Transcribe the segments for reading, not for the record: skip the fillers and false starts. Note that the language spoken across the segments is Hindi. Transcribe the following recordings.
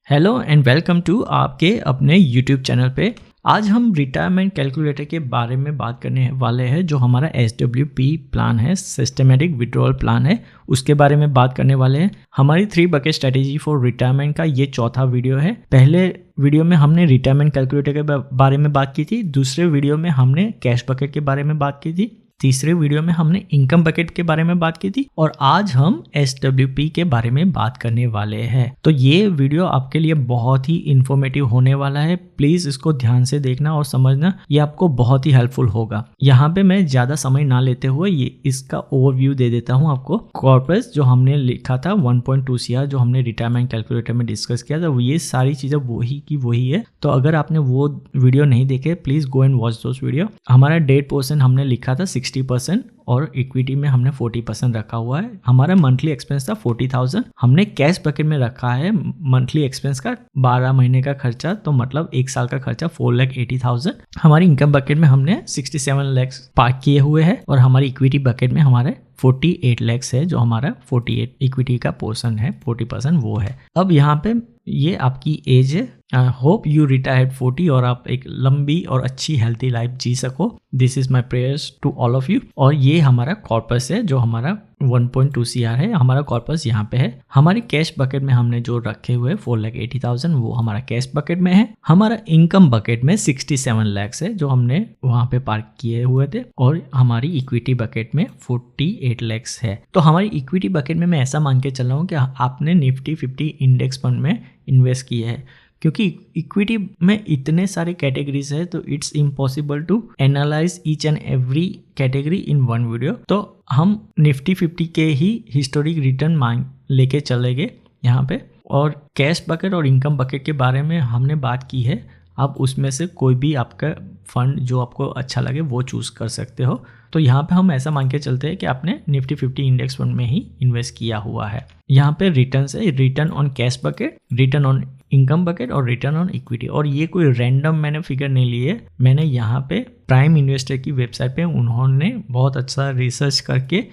हेलो एंड वेलकम टू आपके अपने यूट्यूब चैनल पे। आज हम रिटायरमेंट कैलकुलेटर के बारे में बात करने वाले हैं। जो हमारा SWP प्लान है, सिस्टमेटिक विड्रॉल प्लान है, उसके बारे में बात करने वाले हैं। हमारी 3 बकेट स्ट्रेटेजी फॉर रिटायरमेंट का ये चौथा वीडियो है। पहले वीडियो में हमने रिटायरमेंट कैलकुलेटर के बारे में बात की थी, दूसरे वीडियो में हमने कैश बकेट के बारे में बात की थी, तीसरे वीडियो में हमने इनकम बकेट के बारे में बात की थी और आज हम SWP के बारे में बात करने वाले हैं। तो ये वीडियो आपके लिए बहुत ही इंफॉर्मेटिव होने वाला है। प्लीज इसको ध्यान से देखना और समझना, ये आपको बहुत ही हेल्पफुल होगा। यहाँ पे मैं ज्यादा समय ना लेते हुए ये इसका ओवरव्यू दे देता हूँ आपको। कॉर्पस जो हमने लिखा था 1.2 CR जो हमने रिटायरमेंट कैलकुलेटर में डिस्कस किया था, ये सारी चीजें वही की वही है। तो अगर आपने वो वीडियो नहीं देखे, please go and watch those video. हमारा डेट पोर्शन हमने लिखा था 60% और इक्विटी में हमने 40% रखा हुआ है। हमारा मंथली एक्सपेंस था 40,000। हमने कैश बकेट में रखा है मंथली एक्सपेंस का 12 महीने का खर्चा, तो मतलब 1 साल का खर्चा 4,80,000। हमारी इनकम बकेट में हमने 67 लाख पार्क किए हुए हैं और हमारी इक्विटी बकेट में हमारे 48 लाख है, जो हमारा 48 इक्विटी का पोर्शन है, 40% वो है। अब यहाँ पे ये आपकी एज है। होप यू रिटायर्ड 40 और आप एक लंबी और अच्छी हेल्थी लाइफ जी सको। This is my prayers to all of you. और ये हमारा कॉर्पस है जो हमारा 1.2 CR है। हमारा कॉर्पस यहाँ पे है। हमारी कैश बकेट में हमने जो रखे हुए 4,80,000 वो हमारा कैश बकेट में है। हमारा इनकम बकेट में 67 लाख है जो हमने वहाँ पे पार्क किए हुए थे और हमारी इक्विटी बकेट में 48 लाख है। तो हमारी इक्विटी बकेट में मैं ऐसा मान के चल रहा हूँ कि आपने निफ्टी 50 इंडेक्स फंड में इन्वेस्ट किया है, क्योंकि इक्विटी में इतने सारे कैटेगरीज है तो it's impossible to analyse each and every category in one video. तो हम निफ्टी 50 के ही हिस्टोरिक रिटर्न मांग लेके चलेंगे यहाँ पे। और कैश बकेट और इनकम बकेट के बारे में हमने बात की है। आप उसमें से कोई भी आपका फंड जो आपको अच्छा लगे वो चूज कर सकते हो। तो यहाँ पे हम ऐसा मान के चलते हैं कि आपने निफ्टी 50 इंडेक्स फंड में ही इन्वेस्ट किया हुआ है। यहाँ पे रिटर्न है, return on cash bucket, return on income bucket और रिटर्न ऑन इक्विटी। और ये कोई रैंडम मैंने फिगर नहीं ली है। मैंने यहाँ पे प्राइम इन्वेस्टर की वेबसाइट पे उन्होंने बहुत अच्छा रिसर्च करके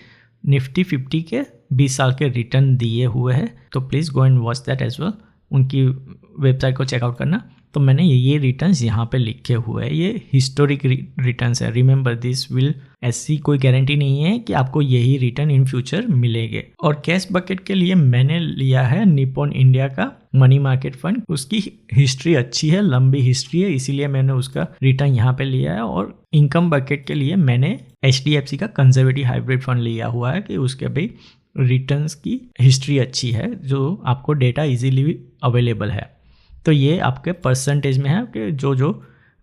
निफ्टी 50 के 20 साल के रिटर्न दिए हुए हैं। तो please go and watch that as well. उनकी वेबसाइट को चेकआउट करना। तो मैंने ये रिटर्न्स यहाँ पे लिखे हुए हैं, ये हिस्टोरिक रिटर्न्स है। रिमेंबर दिस विल, ऐसी कोई गारंटी नहीं है कि आपको यही रिटर्न इन फ्यूचर मिलेंगे। और कैश बकेट के लिए मैंने लिया है निप्पॉन इंडिया का मनी मार्केट फंड। उसकी हिस्ट्री अच्छी है, लंबी हिस्ट्री है, इसीलिए मैंने उसका रिटर्न यहाँ पे लिया है। और इनकम बकेट के लिए मैंने HDFC का कंजर्वेटिव हाइब्रिड फंड लिया हुआ है कि उसके भी रिटर्न्स की हिस्ट्री अच्छी है, जो आपको डेटा इजीली अवेलेबल है। तो ये आपके परसेंटेज में है कि जो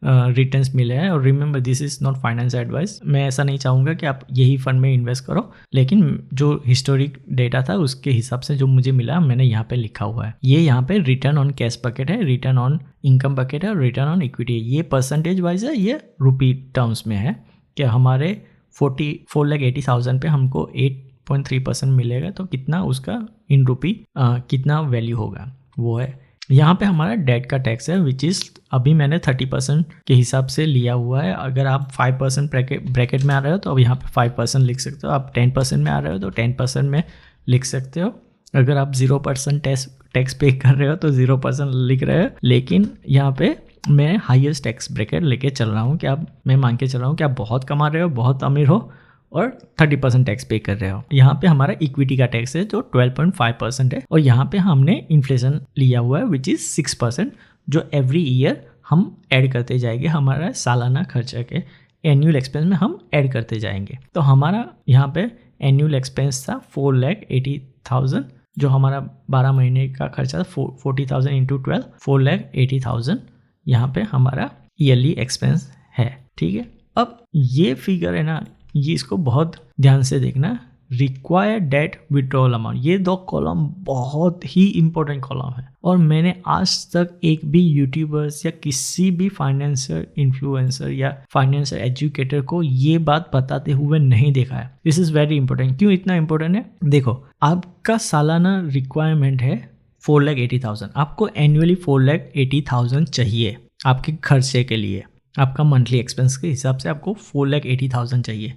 रिटर्न्स मिले हैं। और remember this is not finance advice. मैं ऐसा नहीं चाहूँगा कि आप यही फंड में इन्वेस्ट करो, लेकिन जो हिस्टोरिक डेटा था उसके हिसाब से जो मुझे मिला मैंने यहाँ पे लिखा हुआ है। ये यहाँ पे रिटर्न ऑन कैश बकेट है, रिटर्न ऑन इनकम बकेट है और रिटर्न ऑन इक्विटी है। ये परसेंटेज वाइज है, ये रुपी टर्म्स में है कि हमारे 4,80,000 पे हमको 8.3% मिलेगा। तो कितना उसका इन रुपी कितना वैल्यू होगा वो है। यहाँ पे हमारा डेट का टैक्स है विच इज़ अभी मैंने 30% के हिसाब से लिया हुआ है। अगर आप 5% ब्रैकेट में आ रहे हो तो अब यहाँ पे 5% लिख सकते हो। आप 10% में आ रहे हो तो 10% में लिख सकते हो। अगर आप 0% टैक्स पे कर रहे हो तो 0% लिख रहे हो। लेकिन यहाँ पे मैं हाईएस्ट टैक्स ब्रैकेट लेके चल रहा हूँ कि मैं मान के चल रहा हूँ कि आप बहुत कमा रहे हो, बहुत अमीर हो और 30% टैक्स पे कर रहे हो। यहाँ पे हमारा इक्विटी का टैक्स है जो 12.5% है। और यहाँ पे हमने इन्फ्लेशन लिया हुआ है विच इज़ 6%, जो एवरी ईयर हम ऐड करते जाएंगे। हमारा सालाना खर्चा के एनुअल एक्सपेंस में हम ऐड करते जाएंगे। तो हमारा यहाँ पे एनुअल एक्सपेंस था 4,80,000, जो हमारा 12 महीने का खर्चा था 40,000 इंटू 12, 4,80,000 यहाँ पे हमारा ईयरली एक्सपेंस है। ठीक है, अब ये फिगर है ना, ये इसको बहुत ध्यान से देखना। रिक्वायर्ड डेट विड्रॉल अमाउंट, ये 2 कॉलम बहुत ही इंपॉर्टेंट कॉलम है। और मैंने आज तक एक भी यूट्यूबर्स या किसी भी फाइनेंशियल इन्फ्लुएंसर या फाइनेंशियल एजुकेटर को ये बात बताते हुए नहीं देखा है। This is very important. क्यों इतना इंपॉर्टेंट है? देखो, आपका सालाना रिक्वायरमेंट है 4,80,000। आपको एनुअली 4,80,000 चाहिए आपके खर्चे के लिए। आपका मंथली एक्सपेंस के हिसाब से आपको 4,80,000 चाहिए।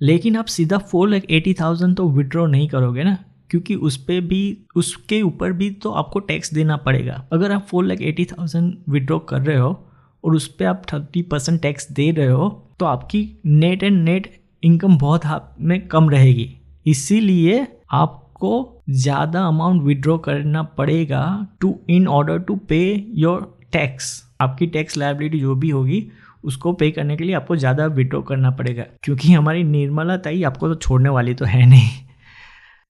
लेकिन आप सीधा 4,80,000 तो विड्रॉ नहीं करोगे ना, क्योंकि उसके ऊपर भी तो आपको टैक्स देना पड़ेगा। अगर आप 4,80,000 विड्रॉ कर रहे हो और उस पर आप 30% टैक्स दे रहे हो तो आपकी नेट इनकम बहुत आप में कम रहेगी। इसीलिए आपको ज़्यादा अमाउंट विड्रॉ करना पड़ेगा इन ऑर्डर टू पे योर टैक्स। आपकी टैक्स लायबिलिटी जो भी होगी उसको पे करने के लिए आपको ज़्यादा विड्रॉ करना पड़ेगा, क्योंकि हमारी निर्मला ताई आपको तो छोड़ने वाली तो है नहीं।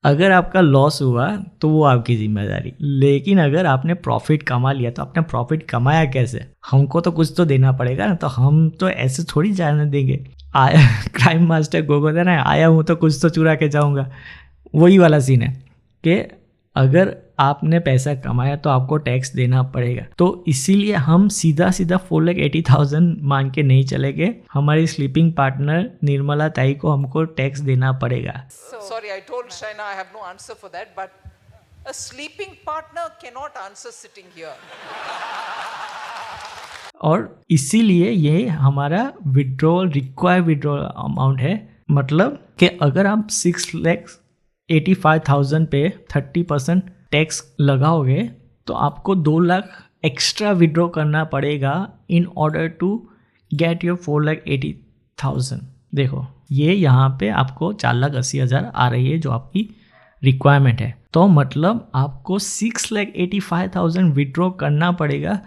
अगर आपका लॉस हुआ तो वो आपकी जिम्मेदारी, लेकिन अगर आपने प्रॉफिट कमा लिया तो आपने प्रॉफिट कमाया कैसे, हमको तो कुछ तो देना पड़ेगा ना। तो हम तो ऐसे थोड़ी जाने देंगे। आया क्राइम मास्टर गोगोदा ना, आया हूँ तो कुछ तो चुरा के जाऊँगा, वही वाला सीन है कि अगर आपने पैसा कमाया तो आपको टैक्स देना पड़ेगा। तो इसीलिए हम सीधा 4,80,000 मान के नहीं चलेंगे। हमारी स्लीपिंग पार्टनर निर्मला ताई को हमको टैक्स देना पड़ेगा। Sorry, I told Shaina I have no answer for that, but a sleeping partner cannot answer sitting here. और इसीलिए ये हमारा रिक्वायर्ड विड्रॉल अमाउंट है। मतलब कि अगर आप 6,85,000 पे 30% टैक्स लगाओगे तो आपको 2 लाख एक्स्ट्रा विड्रॉ करना पड़ेगा in order to get your 4,80,000। देखो ये यहाँ पे आपको 4,80,000 आ रही है जो आपकी रिक्वायरमेंट है। तो मतलब आपको 6,85,000 विड्रॉ करना पड़ेगा,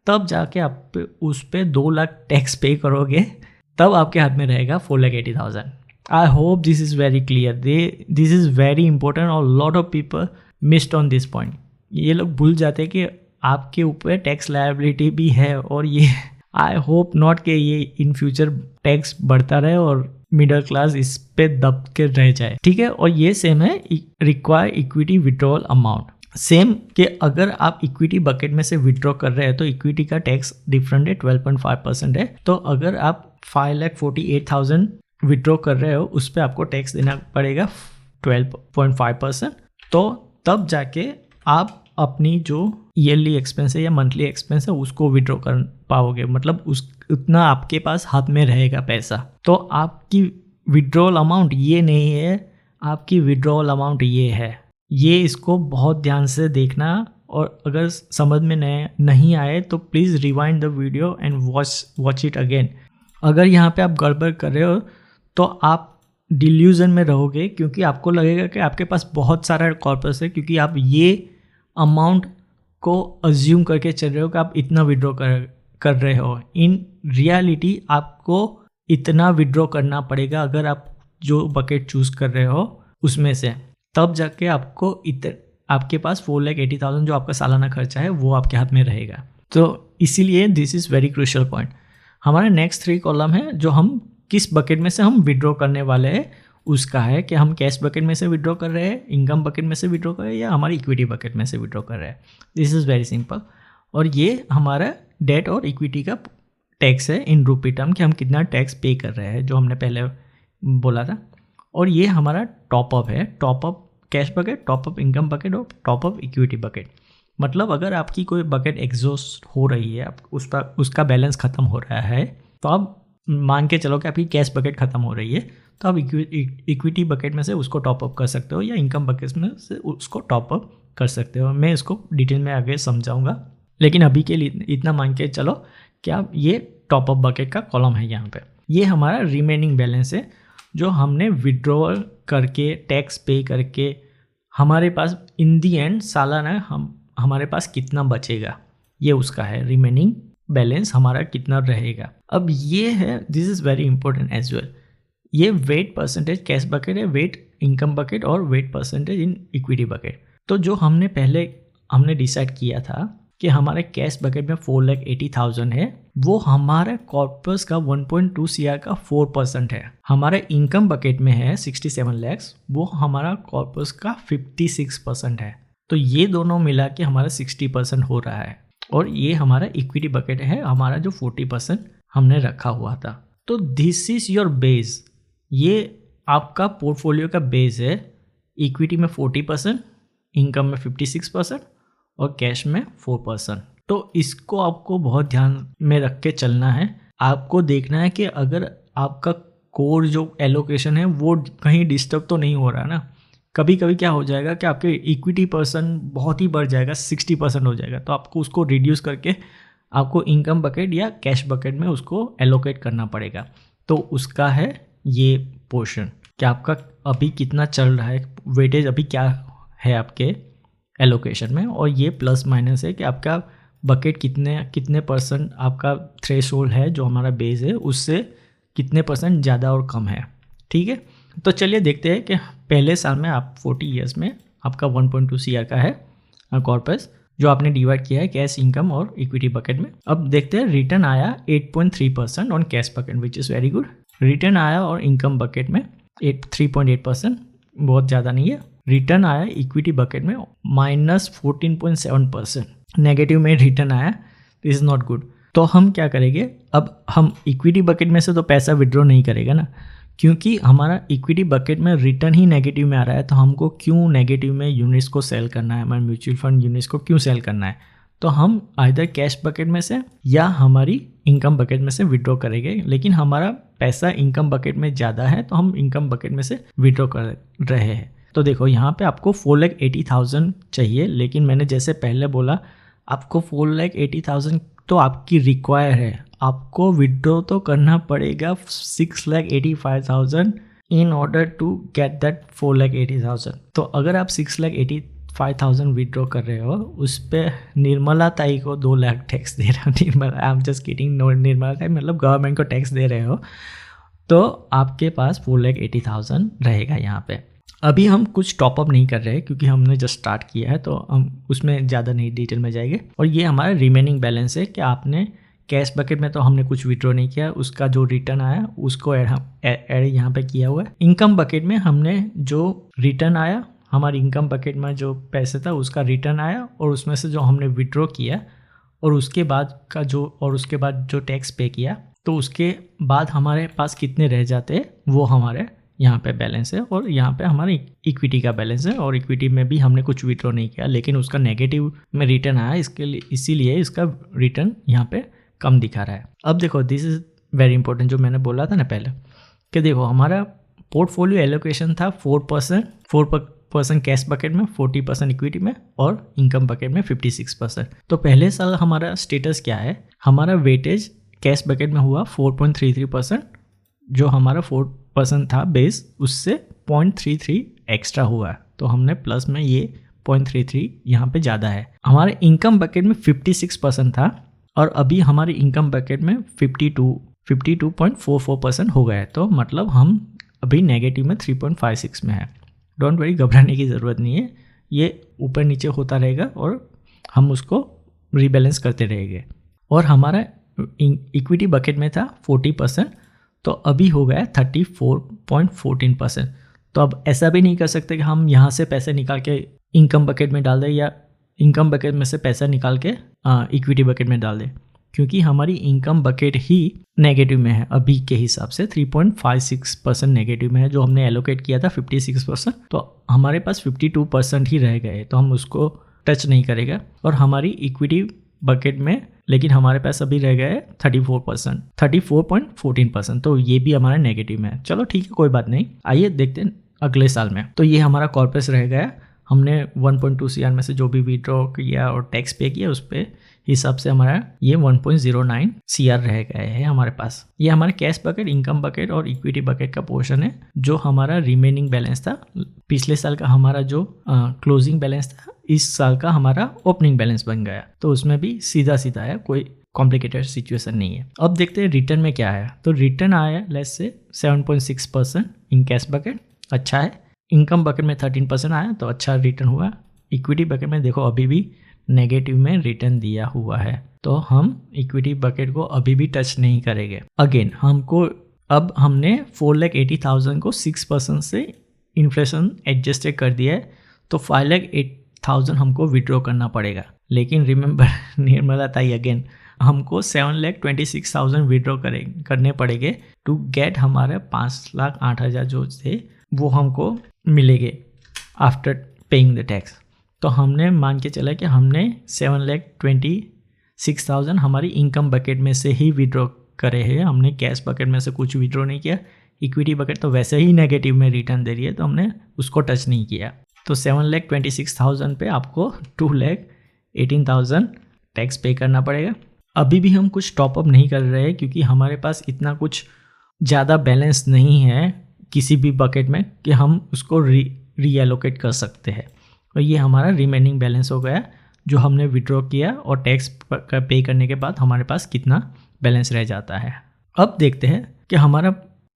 तब जाके आप उस पर 2 लाख टैक्स पे करोगे, तब आपके हाथ में रहेगा 4,80,000। I hope this is very clear. This is very important और lot of people missed on this point. ये लोग भूल जाते हैं कि आपके ऊपर टैक्स लायबिलिटी भी है, और ये आई होप नॉट कि ये इन फ्यूचर टैक्स बढ़ता रहे और मिडिल क्लास इस पे दब के रह जाए। ठीक है, और ये सेम है require equity withdrawal amount. Same कि अगर आप इक्विटी बकेट में से विड्रॉ कर रहे हैं तो इक्विटी का टैक्स डिफरेंट है, 12.5% है। तो अगर आप 5,48,000 विड्रॉ कर रहे हो उस पर आपको टैक्स देना पड़ेगा 12.5%। तो तब जाके आप अपनी जो ईयरली एक्सपेंस है या मंथली एक्सपेंस है उसको विड्रॉ कर पाओगे, मतलब उतना आपके पास हाथ में रहेगा पैसा। तो आपकी विड्रॉल अमाउंट ये नहीं है, आपकी विड्रॉल अमाउंट ये है। ये इसको बहुत ध्यान से देखना, और अगर समझ में नहीं आए तो please rewind the video and watch it again. अगर यहाँ पे आप गड़बड़ कर रहे हो तो आप डिल्यूजन में रहोगे, क्योंकि आपको लगेगा कि आपके पास बहुत सारा कॉर्पस है, क्योंकि आप ये अमाउंट को अज्यूम करके चल रहे हो कि आप इतना विड्रॉ कर रहे हो। इन रियलिटी आपको इतना विड्रॉ करना पड़ेगा अगर आप जो बकेट चूज़ कर रहे हो उसमें से, तब जाके आपको आपके पास 4,80,000 जो आपका सालाना खर्चा है वो आपके हाथ में रहेगा। तो इसीलिए this is very crucial point. हमारे नेक्स्ट 3 कॉलम है जो हम किस बकेट में से हम विड्रॉ करने वाले हैं उसका है कि हम कैश बकेट में से विड्रॉ कर रहे हैं, इनकम बकेट में से विड्रॉ कर रहे हैं, या हमारी इक्विटी बकेट में से विड्रॉ कर रहे हैं। This is very simple. और ये हमारा डेट और इक्विटी का टैक्स है इन रूपी टर्म कि हम कितना टैक्स पे कर रहे हैं, जो हमने पहले बोला था। और ये हमारा टॉपअप है, top up cash bucket, top up income bucket और टॉपअप इक्विटी बकेट। मतलब अगर आपकी कोई बकेट एग्जॉस्ट हो रही है, उसका बैलेंस ख़त्म हो रहा है, तो आप मान के चलो कि आपकी कैश बकेट ख़त्म हो रही है, तो आप इक्विटी बकेट में से उसको टॉपअप कर सकते हो या इनकम बकेट में से उसको टॉपअप कर सकते हो। मैं इसको डिटेल में आगे समझाऊंगा, लेकिन अभी के लिए इतना मान के चलो कि आप ये टॉपअप बकेट का कॉलम है। यहाँ पे ये हमारा रिमेनिंग बैलेंस है जो हमने विड्रॉल करके टैक्स पे करके हमारे पास इन दी एंड सालाना हमारे पास कितना बचेगा, ये उसका है रिमेनिंग बैलेंस हमारा कितना रहेगा। अब ये है, this is very important as well. ये वेट परसेंटेज कैश बकेट है, वेट इनकम बकेट और weight percentage in equity bucket. तो जो हमने डिसाइड किया था कि हमारे कैश बकेट में 4,80,000 है, वो हमारे कॉर्पस का 1.2 CR का 4% है। हमारे इनकम बकेट में है 67 लाख, वो हमारा कॉर्पस का 56% है। तो ये दोनों मिला के हमारा 60% हो रहा है। और ये हमारा इक्विटी बकेट है, हमारा जो 40% हमने रखा हुआ था। तो दिस इज योर बेस, ये आपका पोर्टफोलियो का बेस है। इक्विटी में 40%, इनकम में 56% और कैश में 4%। तो इसको आपको बहुत ध्यान में रख के चलना है। आपको देखना है कि अगर आपका कोर जो एलोकेशन है वो कहीं डिस्टर्ब तो नहीं हो रहा ना, कभी कभी क्या हो जाएगा कि आपके इक्विटी पर्सन बहुत ही बढ़ जाएगा, 60% हो जाएगा, तो आपको उसको रिड्यूस करके आपको इनकम बकेट या कैश बकेट में उसको एलोकेट करना पड़ेगा। तो उसका है ये पोर्शन कि आपका अभी कितना चल रहा है, वेटेज अभी क्या है आपके एलोकेशन में, और ये प्लस माइनस है कि आपका बकेट कितने परसेंट आपका थ्रेशोल्ड है जो हमारा बेस है उससे कितने परसेंट ज़्यादा और कम है। ठीक है, तो चलिए देखते हैं कि पहले साल में आप 40 ईयर्स में आपका 1.2 CR का है कॉर्पस जो आपने डिवाइड किया है कैश, इनकम और इक्विटी बकेट में। अब देखते हैं रिटर्न आया 8.3% on cash bucket which is very good. Return आया और इनकम बकेट में 3.8%, बहुत ज़्यादा नहीं है। रिटर्न आया इक्विटी बकेट में -14.7%, नेगेटिव में रिटर्न आया, दिस इज़ नॉट गुड। तो हम क्या करेंगे, अब हम इक्विटी बकेट में से तो पैसा विड्रॉ नहीं करेगा ना, क्योंकि हमारा इक्विटी बकेट में रिटर्न ही नेगेटिव में आ रहा है, तो हमको क्यों नेगेटिव में यूनिट्स को सेल करना है, हमारे म्यूचुअल फंड यूनिट्स को क्यों सेल करना है। तो हम आइदर कैश बकेट में से या हमारी इनकम बकेट में से विड्रॉ करेंगे, लेकिन हमारा पैसा इनकम बकेट में ज़्यादा है तो हम इनकम बकेट में से विड्रॉ कर रहे हैं। तो देखो यहाँ पे आपको 4,80,000 चाहिए, लेकिन मैंने जैसे पहले बोला आपको 4,80,000 तो आपकी रिक्वायर है, आपको विड्रॉ तो करना पड़ेगा 6,85,000 in order to get that 4,80,000। तो अगर आप 6,85,000 विड्रॉ कर रहे हो, उस पर निर्मला ताई को 2 लाख टैक्स दे रहे हो, Nirmala, I am just kidding, no, Nirmala tai मतलब गवर्नमेंट को टैक्स दे रहे हो, तो आपके पास 4,80,000 रहेगा यहाँ पे। अभी हम कुछ टॉपअप नहीं कर रहे हैं क्योंकि हमने जस्ट स्टार्ट किया है, तो हम उसमें ज़्यादा नहीं डिटेल में जाएंगे। और ये हमारा रिमेनिंग बैलेंस है कि आपने कैश बकेट में तो हमने कुछ विड्रॉ नहीं किया, उसका जो रिटर्न आया उसको ऐड यहाँ पे किया हुआ है। इनकम बकेट में हमने जो रिटर्न आया, हमारी इनकम बकेट में जो पैसे था उसका रिटर्न आया, और उसमें से जो हमने विड्रॉ किया और उसके बाद जो टैक्स पे किया, तो उसके बाद हमारे पास कितने रह जाते हैं वो हमारे यहाँ पे बैलेंस है। और यहाँ पे हमारी इक्विटी का बैलेंस है, और इक्विटी में भी हमने कुछ विड्रॉ नहीं किया, लेकिन उसका नेगेटिव में रिटर्न आया, इसीलिए इसका रिटर्न यहाँ पे कम दिखा रहा है। अब देखो, दिस इज़ वेरी इंपॉर्टेंट, जो मैंने बोला था ना पहले कि देखो हमारा पोर्टफोलियो एलोकेशन था 4% कैश बकेट में, 40% इक्विटी में, और इनकम बकेट में 56%। तो पहले साल हमारा स्टेटस क्या है, हमारा वेटेज कैश बकेट में हुआ 4.33%, जो हमारा 4% था बेस, उससे 0.33 एक्स्ट्रा हुआ है, तो हमने प्लस में ये 0.33 यहाँ पे ज़्यादा है। हमारे इनकम बकेट में 56% था, और अभी हमारी इनकम बकेट में 52.44% हो गया है, तो मतलब हम अभी नेगेटिव में 3.56 में है। डोंट वरी, घबराने की ज़रूरत नहीं है, ये ऊपर नीचे होता रहेगा और हम उसको रीबैलेंस करते रहेंगे। और हमारा इक्विटी बकेट में था 40%, तो अभी हो गया 34.14%। तो अब ऐसा भी नहीं कर सकते कि हम यहाँ से पैसे निकाल के इनकम बकेट में डाल दें या इनकम बकेट में से पैसा निकाल के इक्विटी बकेट में डाल दें, क्योंकि हमारी इनकम बकेट ही नेगेटिव में है अभी के हिसाब से, 3.56% नेगेटिव में है। जो हमने एलोकेट किया था 56%, तो हमारे पास 52% ही रह गए, तो हम उसको टच नहीं करेगा। और हमारी इक्विटी बकेट में लेकिन हमारे पास अभी रह गए 34.14%, तो ये भी हमारा नेगेटिव में है। चलो ठीक है, कोई बात नहीं, आइए देखते हैं अगले साल में। तो ये हमारा कॉर्पस रह गया, हमने 1.2 CR में से जो भी विड्रॉ किया और टैक्स पे किया उस पे हिसाब से हमारा ये 1.09 CR रह गए हैं हमारे पास। ये हमारे कैश बकेट, इनकम बकेट और इक्विटी बकेट का पोर्शन है, जो हमारा रिमेनिंग बैलेंस था। पिछले साल का हमारा जो क्लोजिंग बैलेंस था, इस साल का हमारा ओपनिंग बैलेंस बन गया, तो उसमें भी सीधा सीधा है, कोई कॉम्प्लिकेटेड सिचुएशन नहीं है। अब देखते हैं रिटर्न में क्या है। तो रिटर्न आया let's say 7.6% in cash bucket, अच्छा है। इनकम बकेट में 13% आया, तो अच्छा रिटर्न हुआ। इक्विटी बकेट में देखो अभी भी नेगेटिव में रिटर्न दिया हुआ है, तो हम इक्विटी बकेट को अभी भी टच नहीं करेंगे। अगेन हमको, अब हमने 4,80,000 को 6% से इन्फ्लेशन एडजस्टेड कर दिया है, तो 5,08,000 हमको विड्रॉ करना पड़ेगा। लेकिन रिमेंबर निर्मला ताई, अगेन हमको 7,26,000 विड्रॉ करने पड़ेंगे टू गेट हमारे 5,08,000 जो थे वो हमको मिलेंगे आफ्टर पेइंग द टैक्स। तो हमने मान के चला कि हमने 7,26,000 हमारी इनकम बकेट में से ही विड्रॉ करे हैं, हमने कैश बकेट में से कुछ विड्रॉ नहीं किया इक्विटी बकेट तो वैसे ही नेगेटिव में रिटर्न दे रही है, तो हमने उसको टच नहीं किया। तो 7,26,000 पे आपको 2,18,000 टैक्स पे करना पड़ेगा। अभी भी हम कुछ टॉपअप नहीं कर रहे हैं क्योंकि हमारे पास इतना कुछ ज़्यादा बैलेंस नहीं है किसी भी बकेट में कि हम उसको रीएलोकेट कर सकते हैं। और ये हमारा रिमेनिंग बैलेंस हो गया जो हमने विड्रॉ किया और टैक्स पे करने के बाद हमारे पास कितना बैलेंस रह जाता है। अब देखते हैं कि हमारा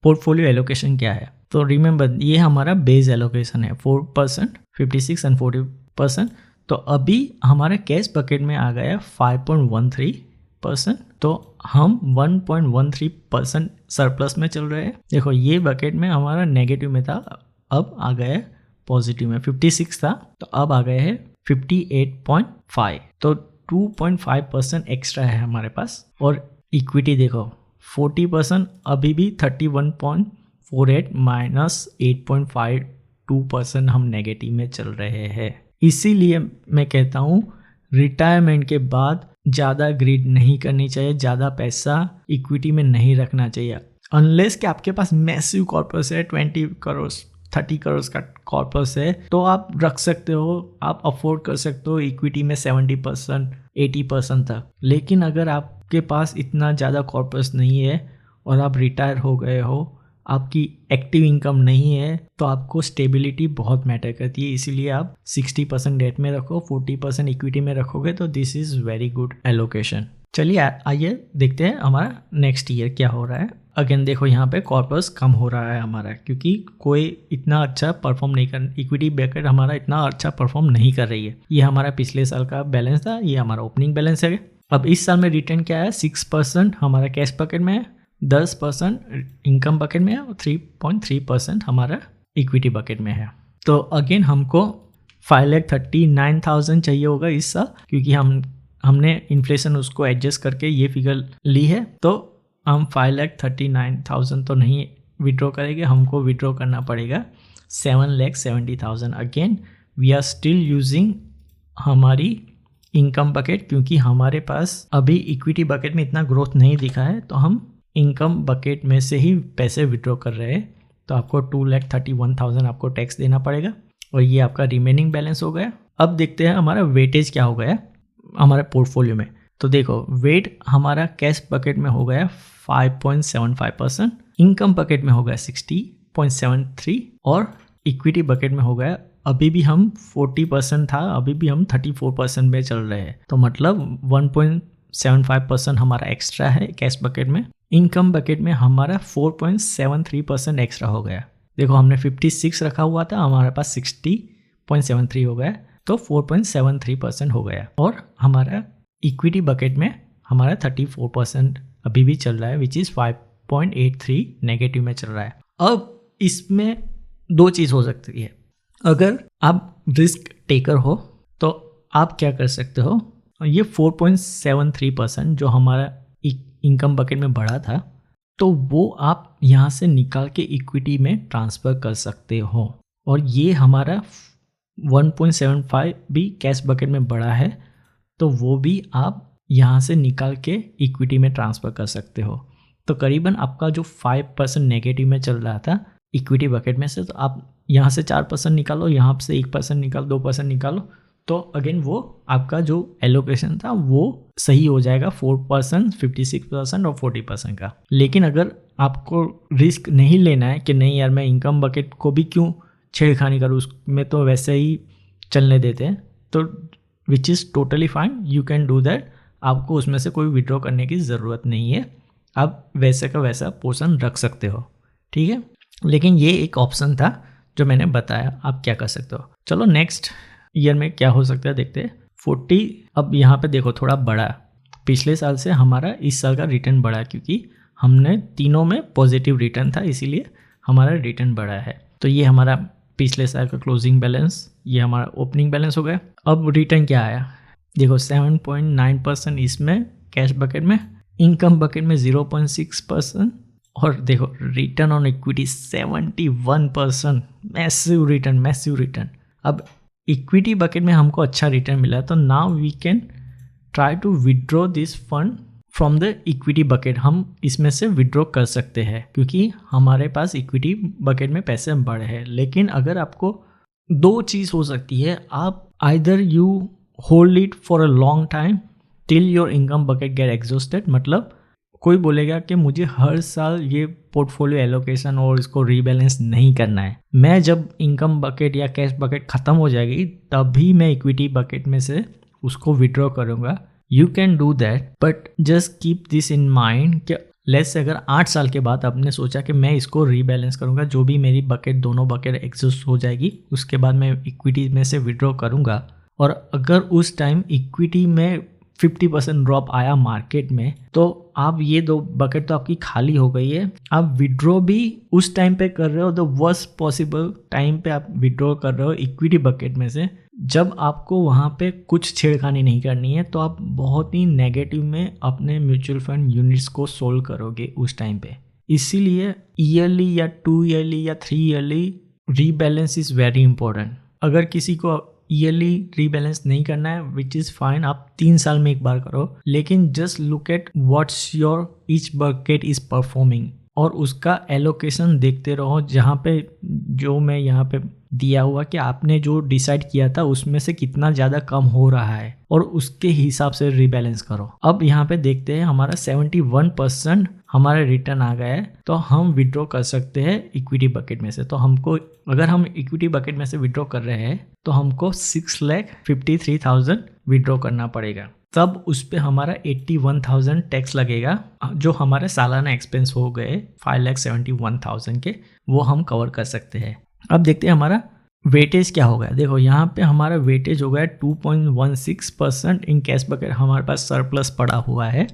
पोर्टफोलियो एलोकेशन क्या है। तो रिमेंबर ये हमारा बेस एलोकेशन है 4%, 56 एंड 40%। तो अभी हमारे कैश बकेट में आ गया 5.13%। तो हम 1.13% सरप्लस में चल रहे हैं। देखो ये बकेट में हमारा नेगेटिव में था, अब आ गया पॉजिटिव में। 56 था तो अब आ गए हैं 58.5। तो 2.5% एक्स्ट्रा है हमारे पास। और इक्विटी देखो 40%, अभी भी 31.48 माइनस 8.52% हम नेगेटिव में चल रहे हैं। इसीलिए मैं कहता हूँ रिटायरमेंट के बाद ज़्यादा ग्रीड नहीं करनी चाहिए, ज़्यादा पैसा इक्विटी में नहीं रखना चाहिए। अनलेस कि आपके पास मैसिव कॉर्पस है, 20 करोड़ 30 करोड़ का कॉर्पस है, तो आप रख सकते हो, आप अफोर्ड कर सकते हो इक्विटी में 70% 80% तक। लेकिन अगर आपके पास इतना ज़्यादा कॉर्पस नहीं है और आप रिटायर हो गए हो, आपकी एक्टिव इनकम नहीं है, तो आपको स्टेबिलिटी बहुत मैटर करती है। इसीलिए आप 60% डेट में रखो, 40% इक्विटी में रखोगे तो this is very good allocation. चलिए आइए देखते हैं हमारा नेक्स्ट ईयर क्या हो रहा है। अगेन देखो यहाँ पे कॉर्पस कम हो रहा है हमारा, क्योंकि कोई इतना अच्छा परफॉर्म नहीं कर, इक्विटी बकेट हमारा इतना अच्छा परफॉर्म नहीं कर रही है। ये हमारा पिछले साल का बैलेंस था, ये हमारा ओपनिंग बैलेंस है। अब इस साल में रिटर्न क्या है, 6% हमारा कैश बकेट में है, 10% इनकम बकेट में है और 3.3% हमारा इक्विटी बकेट में है। तो अगेन हमको 5,39,000 चाहिए होगा इस साल, क्योंकि हमने इन्फ्लेशन उसको एडजस्ट करके ये फिगर ली है। तो हम 5,39,000 तो नहीं विड्रॉ करेंगे, हमको विड्रॉ करना पड़ेगा 7,70,000। Again we are still using हमारी इनकम बकेट, क्योंकि हमारे पास अभी इक्विटी बकेट में इतना ग्रोथ नहीं दिखा है, तो हम इनकम बकेट में से ही पैसे विड्रॉ कर रहे हैं। तो आपको 2,31,000 आपको टैक्स देना पड़ेगा और ये आपका रिमेनिंग बैलेंस हो गया। अब देखते हैं हमारा वेटेज क्या हो गया हमारे पोर्टफोलियो में। तो देखो वेट हमारा कैश बकेट में हो गया 5.75%, इनकम बकेट में हो गया 60.73 और इक्विटी बकेट में हो गया, अभी भी हम 40% था, अभी भी हम 34% में चल रहे हैं। तो मतलब 1.75% हमारा एक्स्ट्रा है कैश बकेट में। इनकम बकेट में हमारा 4.73% एक्स्ट्रा हो गया। देखो हमने 56 रखा हुआ था, हमारे पास 60.73 हो गया, तो 4.73% हो गया। और हमारा इक्विटी बकेट में हमारा 34% अभी भी चल रहा है, विच इज़ 5.83 नेगेटिव में चल रहा है। अब इसमें दो चीज़ हो सकती है। अगर आप रिस्क टेकर हो तो आप क्या कर सकते हो, ये 4.73% जो हमारा इनकम बकेट में बढ़ा था, तो वो आप यहाँ से निकाल के इक्विटी में ट्रांसफ़र कर सकते हो। और ये हमारा 1.75 भी कैश बकेट में बढ़ा है, तो वो भी आप यहाँ से निकाल के इक्विटी में ट्रांसफ़र कर सकते हो। तो करीबन आपका जो 5% नेगेटिव में चल रहा था इक्विटी बकेट में से, तो आप यहाँ से 4% निकालो, यहाँ से 1% निकालो, 2% निकालो, तो अगेन वो आपका जो एलोकेशन था वो सही हो जाएगा 4%, 56% और 40% का। लेकिन अगर आपको रिस्क नहीं लेना है कि नहीं यार मैं इनकम बकेट को भी क्यों छेड़खानी करूँ, उसमें तो वैसे ही चलने देते हैं, तो which is totally fine, you can do that. आपको उसमें से कोई विड्रॉ करने की ज़रूरत नहीं है, आप वैसे का वैसा पोर्शन रख सकते हो, ठीक है। लेकिन ये एक ऑप्शन था जो मैंने बताया, आप क्या कर सकते हो। चलो नेक्स्ट ईयर में क्या हो सकता है देखते हैं। 40 अब यहाँ पे देखो थोड़ा बढ़ा, पिछले साल से हमारा इस साल का रिटर्न बढ़ा, क्योंकि हमने तीनों में पॉजिटिव रिटर्न था, इसीलिए हमारा रिटर्न बढ़ा है। तो ये हमारा पिछले साल का क्लोजिंग बैलेंस, ये हमारा ओपनिंग बैलेंस हो गया। अब रिटर्न क्या आया देखो, 7.9% इसमें कैश बकेट में, इनकम बकेट में 0.6% और देखो return on equity 71%। Massive return. अब इक्विटी बकेट में हमको अच्छा रिटर्न मिला, तो now we can try to withdraw this fund from the equity bucket हम इसमें से विड्रॉ कर सकते हैं क्योंकि हमारे पास इक्विटी बकेट में पैसे बड़े हैं। लेकिन अगर आपको दो चीज़ हो सकती है, आप either you hold it for a long time till your income bucket get exhausted, मतलब कोई बोलेगा कि मुझे हर साल ये पोर्टफोलियो एलोकेशन और इसको रीबैलेंस नहीं करना है, मैं जब इनकम बकेट या कैश बकेट ख़त्म हो जाएगी तभी मैं इक्विटी बकेट में से उसको विड्रॉ करूँगा। You can do that, but just keep this in mind कि लेट्स से अगर 8 साल के बाद आपने सोचा कि मैं इसको रीबैलेंस करूँगा, जो भी मेरी बकेट दोनों बकेट एग्जॉस्ट हो जाएगी उसके बाद मैं इक्विटी में से विड्रॉ करूँगा, और अगर उस टाइम इक्विटी में 50% ड्रॉप आया मार्केट में, तो आप ये दो बकेट तो आपकी खाली हो गई है। आप विड्रॉ भी उस टाइम पे कर रहे हो, द वर्स्ट पॉसिबल टाइम पे आप विड्रॉ कर रहे हो इक्विटी बकेट में से, जब आपको वहाँ पे कुछ छेड़खानी नहीं करनी है। तो आप बहुत ही नेगेटिव में अपने म्यूचुअल फंड यूनिट्स को सोल्व करोगे उस टाइम पे। इसीलिए ईयरली या 2 ईयरली या 3 yearly rebalance is very important. अगर किसी को ईयरली रीबैलेंस नहीं करना है विच इज़ फाइन, आप 3 साल में एक बार करो, लेकिन just look at what's your each bucket is performing और उसका एलोकेशन देखते रहो, जहाँ पे जो मैं यहाँ पे दिया हुआ कि आपने जो डिसाइड किया था उसमें से कितना ज़्यादा कम हो रहा है और उसके हिसाब से रीबैलेंस करो। अब यहाँ पे देखते हैं हमारा 71% हमारा रिटर्न आ गया है, तो हम विड्रॉ कर सकते हैं इक्विटी बकेट में से। तो हमको अगर हम इक्विटी बकेट में से विड्रॉ कर रहे हैं तो हमको 6,53,000 विड्रॉ करना पड़ेगा, तब उस पर हमारा 81,000 टैक्स लगेगा, जो हमारे सालाना एक्सपेंस हो गए 5,71,000 के, वो हम कवर कर सकते हैं। अब देखते हैं हमारा वेटेज क्या हो गया। देखो यहाँ पे हमारा वेटेज हो गया 2.16% इन कैश बकेट, हमारे पास सरप्लस पड़ा हुआ है।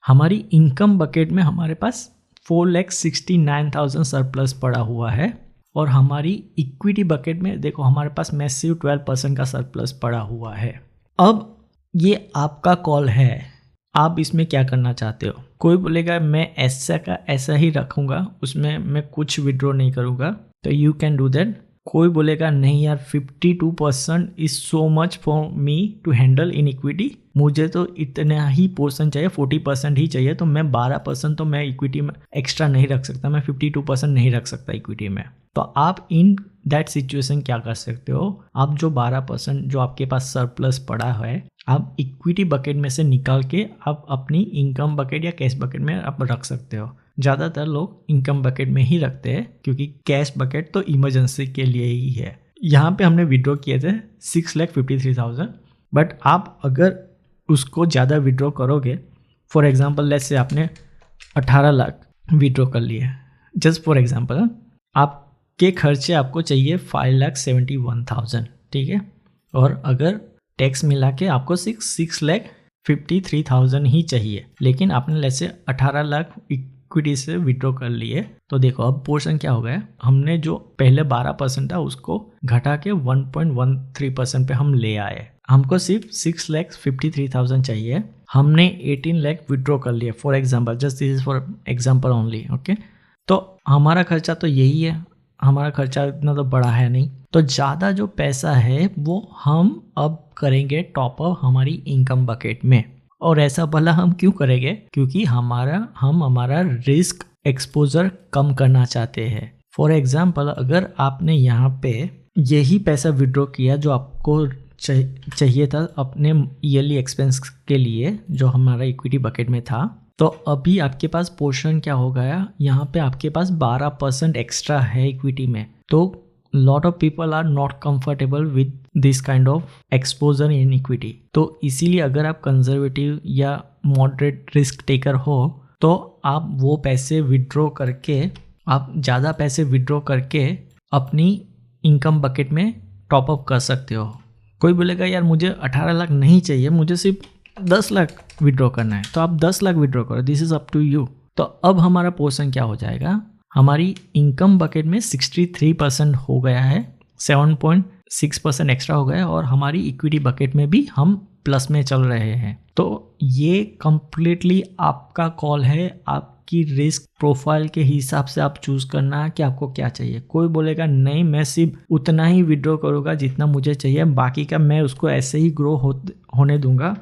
हमारी इनकम बकेट में हमारे पास 4,69,000 सरप्लस पड़ा हुआ है, और हमारी इक्विटी बकेट में देखो हमारे पास मैसिव 12% का सरप्लस पड़ा हुआ है। अब ये आपका कॉल है, आप इसमें क्या करना चाहते हो। कोई बोलेगा मैं ऐसा का ऐसा ही रखूँगा, उसमें मैं कुछ विड्रॉ नहीं करूँगा, तो यू कैन डू दैट। कोई बोलेगा नहीं यार 52% is so much for me to handle in equity, मुझे तो इतना ही पोर्शन चाहिए, 40% ही चाहिए, तो मैं 12% तो मैं इक्विटी में एक्स्ट्रा नहीं रख सकता, मैं 52% नहीं रख सकता इक्विटी में। तो आप इन दैट सिचुएशन क्या कर सकते हो, आप जो 12% जो आपके पास सरप्लस पड़ा है आप इक्विटी बकेट में से निकाल के आप अपनी इनकम बकेट या कैश बकेट में आप रख सकते हो। ज़्यादातर लोग इनकम बकेट में ही रखते हैं क्योंकि कैश बकेट तो इमरजेंसी के लिए ही है। यहाँ पे हमने विड्रॉ किए थे 6,53,000, बट आप अगर उसको ज़्यादा विड्रॉ करोगे, फॉर एग्जांपल लेट्स से आपने 18 लाख विड्रॉ कर लिए, जस्ट फॉर एग्जांपल, आपके खर्चे आपको चाहिए 5,71,000, ठीक है, और अगर टैक्स मिला के आपको 6,53,000 ही चाहिए, लेकिन आपने लेट्स से 18 लाख इक्विटी से विड्रॉ कर लिए, तो देखो अब पोर्शन क्या हो गया, हमने जो पहले 12% था उसको घटा के 1.13% पे हम ले आए, हमको सिर्फ 6,53,000 चाहिए, हमने 18 लाख विड्रॉ कर लिए for example, just this is for example only, okay. तो हमारा खर्चा तो यही है, हमारा खर्चा इतना तो बड़ा है नहीं, तो ज़्यादा जो पैसा है वो हम अब करेंगे टॉप अप हमारी इनकम बकेट में। और ऐसा भला हम क्यों करेंगे, क्योंकि हम हमारा रिस्क एक्सपोजर कम करना चाहते हैं। फॉर एग्जांपल अगर आपने यहाँ पे यही पैसा विड्रॉ किया जो आपको चाहिए था अपने ईयरली एक्सपेंस के लिए, जो हमारा इक्विटी बकेट में था, तो अभी आपके पास पोर्शन क्या हो गया, यहाँ पे आपके पास 12% एक्स्ट्रा है इक्विटी में। तो lot of people are not comfortable with this kind of exposure in equity. तो इसीलिए अगर आप कंजर्वेटिव या मॉडरेट रिस्क टेकर हो तो आप वो पैसे विड्रॉ करके, आप ज़्यादा पैसे विड्रॉ करके अपनी इनकम बकेट में टॉप अप कर सकते हो। कोई बोलेगा यार मुझे 18 लाख नहीं चाहिए, मुझे सिर्फ 10 लाख विड्रॉ करना है, तो आप 10 लाख विड्रॉ करो, this is up to you. तो अब हमारा पोर्शन क्या हो जाएगा, हमारी इनकम बकेट में 63% हो गया है, 7.6% एक्स्ट्रा हो गया, और हमारी इक्विटी बकेट में भी हम प्लस में चल रहे हैं। तो ये कम्प्लीटली आपका कॉल है, आपकी रिस्क प्रोफाइल के हिसाब से आप चूज़ करना कि आपको क्या चाहिए। कोई बोलेगा नहीं मैं सिर्फ उतना ही विड्रॉ करूँगा जितना मुझे चाहिए, बाकी का मैं उसको ऐसे ही ग्रो होने दूंगा,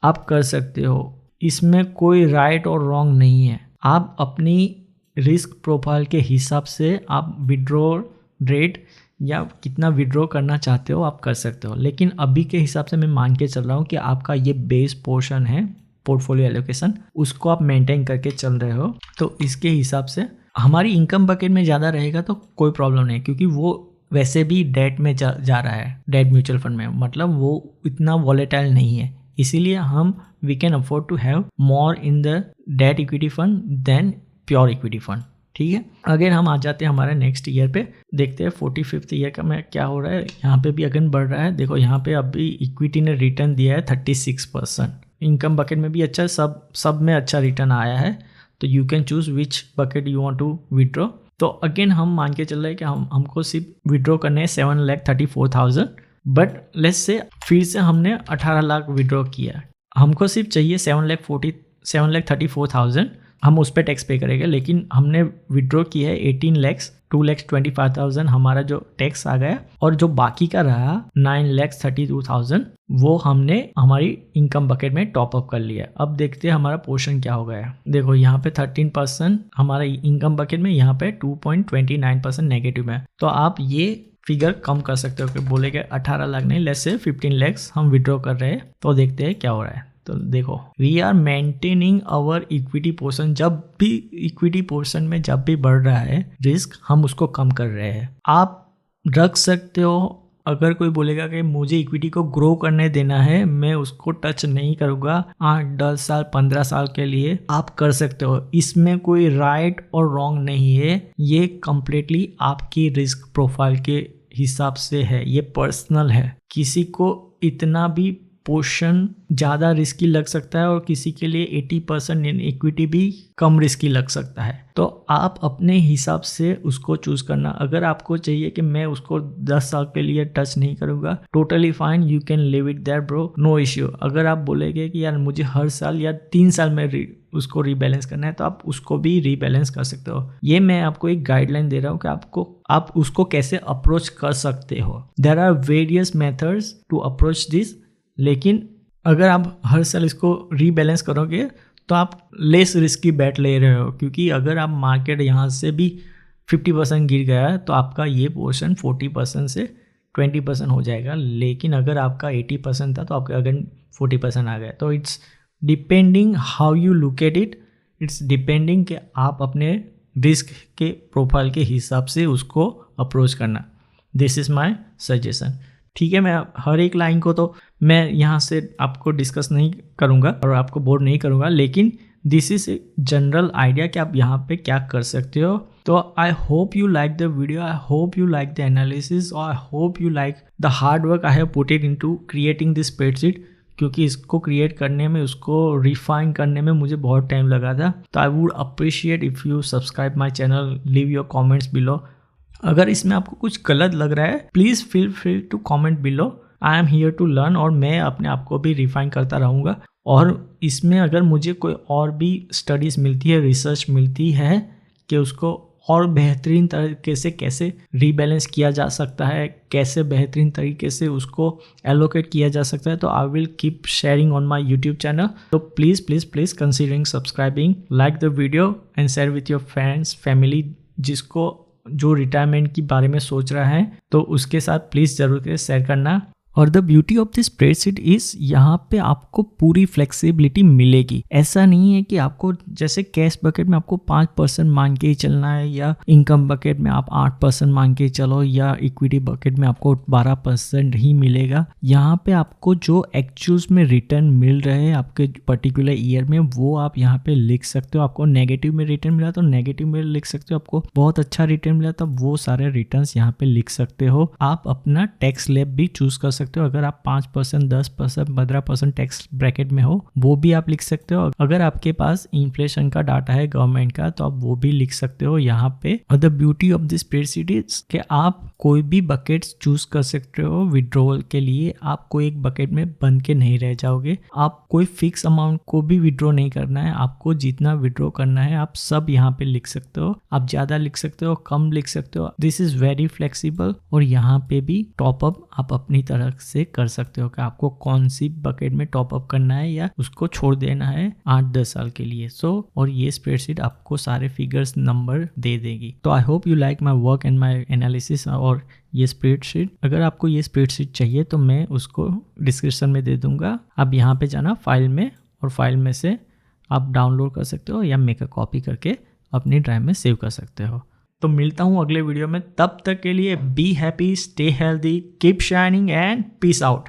आप कर सकते हो। इसमें कोई राइट और रॉन्ग नहीं है। आप अपनी रिस्क प्रोफाइल के हिसाब से आप विड्रॉ रेट या कितना विड्रॉ करना चाहते हो आप कर सकते हो, लेकिन अभी के हिसाब से मैं मान के चल रहा हूँ कि आपका ये बेस पोर्शन है पोर्टफोलियो एलोकेशन, उसको आप मेंटेन करके चल रहे हो, तो इसके हिसाब से हमारी इनकम बकेट में ज़्यादा रहेगा तो कोई प्रॉब्लम नहीं, क्योंकि वो वैसे भी डेट में जा रहा है, डेट म्यूचुअल फंड में, मतलब वो इतना वॉलेटाइल नहीं है, इसीलिए हम we can afford to have more in the debt equity fund than pure equity fund. ठीक है, अगर हम आ जाते हैं हमारे नेक्स्ट ईयर पे, देखते हैं 45th ईयर का में क्या हो रहा है। यहाँ पे भी अगेन बढ़ रहा है, देखो यहाँ पे अभी इक्विटी ने रिटर्न दिया है 36%, इनकम बकेट में भी अच्छा, सब में अच्छा रिटर्न आया है, तो you can choose which bucket you want to withdraw. तो अगेन हम मान के चल रहे हैं कि हमको सिर्फ विड्रॉ करने हैं 7,34,000, बट लेट्स से फिर से हमने 18 लाख विड्रॉ किया, हमको सिर्फ चाहिए 7,34,000, हम उस पर टैक्स पे करेंगे, लेकिन हमने विड्रॉ किया है 18 लैक्स, 2,25,000 हमारा जो टैक्स आ गया, और जो बाकी का रहा 9,32,000 वो हमने हमारी इनकम बकेट में टॉप अप कर लिया। अब देखते हैं हमारा पोर्शन क्या हो गया। देखो यहाँ पे 13% हमारा इनकम बकेट में, यहाँ पे 2.29% नेगेटिव है, तो आप ये फिगर कम कर सकते हो कि बोलेगे 18 लाख नहीं, लेट्स से 15 लैक्स हम विड्रॉ कर रहे हैं, तो देखते हैं क्या हो रहा है। तो देखो we are maintaining our equity portion, जब भी इक्विटी पोर्शन में जब भी बढ़ रहा है रिस्क, हम उसको कम कर रहे हैं। आप रख सकते हो, अगर कोई बोलेगा कि मुझे इक्विटी को ग्रो करने देना है, मैं उसको टच नहीं करूँगा 8, 10 साल 15 साल के लिए, आप कर सकते हो, इसमें कोई राइट और रॉन्ग नहीं है, ये कम्प्लीटली आपकी रिस्क प्रोफाइल के हिसाब से है, ये पर्सनल है। किसी को इतना भी पोर्शन ज़्यादा रिस्की लग सकता है और किसी के लिए 80% इन इक्विटी भी कम रिस्की लग सकता है, तो आप अपने हिसाब से उसको चूज करना। अगर आपको चाहिए कि मैं उसको 10 साल के लिए टच नहीं करूँगा, totally fine, you can leave it there bro, no issue. अगर आप बोलेंगे कि यार मुझे हर साल या 3 साल में उसको रीबैलेंस करना है, तो आप उसको भी रीबैलेंस कर सकते हो। ये मैं आपको एक गाइडलाइन दे रहा हूँ कि आप उसको कैसे अप्रोच कर सकते हो। There are various methods to approach this, लेकिन अगर आप हर साल इसको रीबैलेंस करोगे तो आप लेस रिस्की बैट ले रहे हो, क्योंकि अगर आप मार्केट यहाँ से भी 50% गिर गया है तो आपका ये पोर्शन 40% से 20% हो जाएगा, लेकिन अगर आपका 80% था तो आपका अगर 40% आ गया, तो it's depending how you look at it, it's depending कि आप अपने रिस्क के प्रोफाइल के हिसाब से उसको अप्रोच करना। This is my suggestion. ठीक है, मैं हर एक लाइन को तो मैं यहाँ से आपको डिस्कस नहीं करूँगा और आपको बोर नहीं करूँगा, लेकिन this is a general idea कि आप यहाँ पे क्या कर सकते हो। तो I hope you like the video, I hope you like the analysis, और I hope you like the hard work I have put it into creating this spreadsheet, क्योंकि इसको क्रिएट करने में, उसको रिफाइन करने में मुझे बहुत टाइम लगा था। तो I would appreciate if you subscribe my channel, leave your comments below. अगर इसमें आपको कुछ गलत लग रहा है, please feel free to comment below, I am here to learn, और मैं अपने आप को भी रिफाइन करता रहूँगा। और इसमें अगर मुझे कोई और भी स्टडीज़ मिलती है, रिसर्च मिलती है कि उसको और बेहतरीन तरीके से कैसे रीबैलेंस किया जा सकता है, कैसे बेहतरीन तरीके से उसको एलोकेट किया जा सकता है, तो I will keep sharing on my YouTube channel. तो please considering subscribing, like the video and share with your friends, family, जो रिटायरमेंट के बारे में सोच रहा है, तो उसके साथ प्लीज़ ज़रूर शेयर करना। और the beauty of this spreadsheet is, यहाँ पे आपको पूरी फ्लेक्सिबिलिटी मिलेगी। ऐसा नहीं है कि आपको जैसे कैश बकेट में आपको 5% मान के ही चलना है, या इनकम बकेट में आप 8% मान के चलो, या इक्विटी बकेट में आपको 12% ही मिलेगा। यहाँ पे आपको जो एक्चुअल्स में रिटर्न मिल रहे हैं आपके पर्टिकुलर ईयर में, वो आप यहाँ पे लिख सकते हो। आपको नेगेटिव में रिटर्न मिला तो नेगेटिव में लिख सकते हो, आपको बहुत अच्छा रिटर्न मिला तो वो सारे रिटर्न्स यहाँ पे लिख सकते हो। आप अपना टैक्स स्लैब भी चूज कर सकते हो, अगर आप 5%, 10%, 15% टैक्स ब्रैकेट में हो वो भी आप लिख सकते हो। अगर आपके पास इन्फ्लेशन का डाटा है गवर्नमेंट का, तो आप वो भी लिख सकते हो यहाँ पे। और the beauty of this spreadsheet is कि आप कोई भी बकेट्स चूज कर सकते हो विड्रॉल के लिए। आप कोई एक बकेट में बंद के नहीं रह जाओगे, आप कोई फिक्स अमाउंट को भी विड्रॉ नहीं करना है, आपको जितना विड्रॉ करना है आप सब यहाँ पे लिख सकते हो। आप ज्यादा लिख सकते हो, कम लिख सकते हो, दिस इज वेरी फ्लेक्सिबल। और यहाँ पे भी टॉप अप आप अपनी तरफ से कर सकते हो कि आपको कौन सी बकेट में टॉप अप करना है या उसको छोड़ देना है 8-10 साल के लिए। और ये स्प्रेडशीट आपको सारे फिगर्स नंबर दे देगी। तो I hope you like my work and my analysis और ये स्प्रेडशीट। अगर आपको ये स्प्रेडशीट चाहिए तो मैं उसको डिस्क्रिप्शन में दे दूंगा। आप यहाँ पे जाना फाइल में, और फाइल में से आप डाउनलोड कर सकते हो या मेक अ कॉपी करके अपनी ड्राइव में सेव कर सकते हो। तो मिलता हूँ अगले वीडियो में, तब तक के लिए be happy, stay healthy, keep shining and peace out.